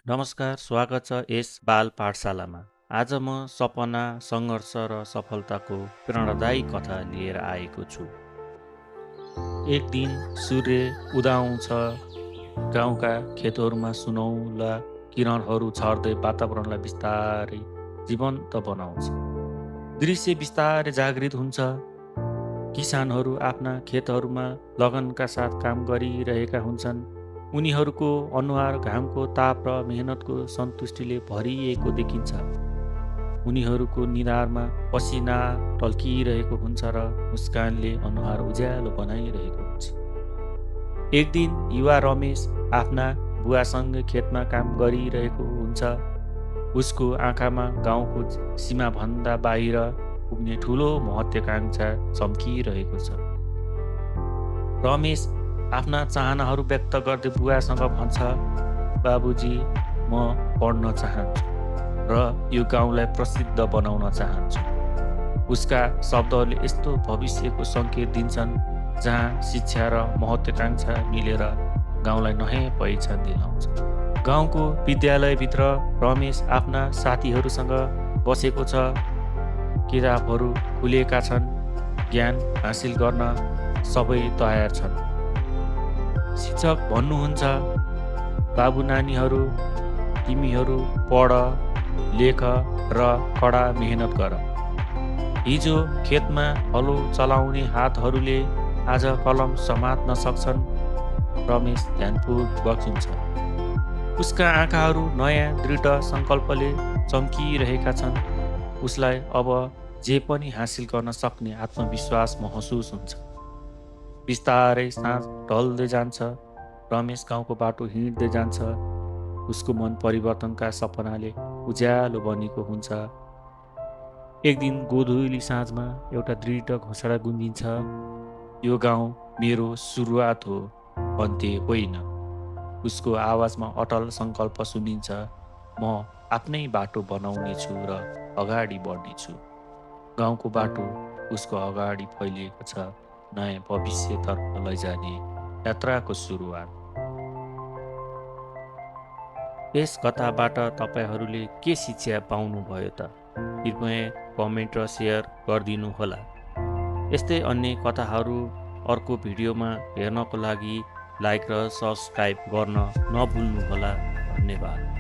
नमस्कार, स्वागत छ यस बाल पाठशालामा। आज म सपना, सङ्घर्ष र सफलताको प्रेरणादायी कथा लिएर आएको छु। एक दिन सूर्य उदाउँछ, गाउँका खेतहरूमा सुनौला किरणहरू छर्दै वातावरणलाई बिस्तारै जीवन्त बनाउँछ। दृश्य बिस्तारै जागृत हुन्छ। किसानहरू आफ्ना खेतहरूमा लगनका साथ काम गरिरहेका हुन्छन्। उनीहरूको अनुहार घामको ताप र मेहनतको सन्तुष्टिले भरिएको देखिन्छ। उनीहरूको निधारमा पसिना टल्किरहेको हुन्छ र मुस्कानले अनुहार उज्यालो बनाइरहेको हुन्छ। एक दिन युवा रमेश आफ्ना बुवासँग खेतमा काम गरिरहेको हुन्छ। उसको आँखामा गाउँको सीमाभन्दा बाहिर पुग्ने ठुलो महत्त्वाकांक्षा चम्किरहेको छ। रमेश आफ्ना चाहनाहरू व्यक्त गर्दै बुवासँग भन्छ, बाबुजी, म पढ्न चाहन्छु र यो गाउँलाई प्रसिद्ध बनाउन चाहन्छु। उसका शब्दहरूले यस्तो भविष्यको सङ्केत दिन्छन् जहाँ शिक्षा र महत्त्वाकांक्षा मिलेर गाउँलाई नयाँ पहिचान दिलाउँछ। गाउँको विद्यालयभित्र रमेश आफ्ना साथीहरूसँग बसेको छ। किताबहरू खुलेका छन्, ज्ञान हासिल गर्न सबै तयार छन्। शिक्षक भन्नुहुन्छ, बाबु नानीहरू, तिमीहरू पढ, लेख र कडा मेहनत गर। हिजो खेतमा हलो चलाउने हातहरूले आज कलम समात्न सक्छन्। रमेश ध्यानपूर्वक सुन्छ। उसका आँखाहरू नयाँ दृढ सङ्कल्पले चम्किरहेका छन्। उसलाई अब जे पनि हासिल गर्न सक्ने आत्मविश्वास महसुस हुन्छ। बिस्तारै साँझ ढल्दै जान्छ। रमेश गाउँको बाटो हिँड्दै जान्छ। उसको मन परिवर्तनका सपनाले उज्यालो बनेको हुन्छ। एक दिन गोधुली साँझमा एउटा दृढ घोषणा गुन्जिन्छ, यो गाउँ मेरो सुरुवात हो, अन्त्य होइन। उसको आवाजमा अटल सङ्कल्प सुनिन्छ, म आफ्नै बाटो बनाउने छु र अगाडि बढ्नेछु। गाउँको बाटो उसको अगाडि फैलिएको छ, नयाँ भविष्यतर्फ लैजाने यात्राको सुरुवात। यस कथाबाट तपाईँहरूले के शिक्षा पाउनुभयो त? कृपया कमेन्ट र सेयर गरिदिनुहोला। यस्तै अन्य कथाहरू अर्को भिडियोमा हेर्नको लागि लाइक र सब्सक्राइब गर्न नभुल्नुहोला। धन्यवाद।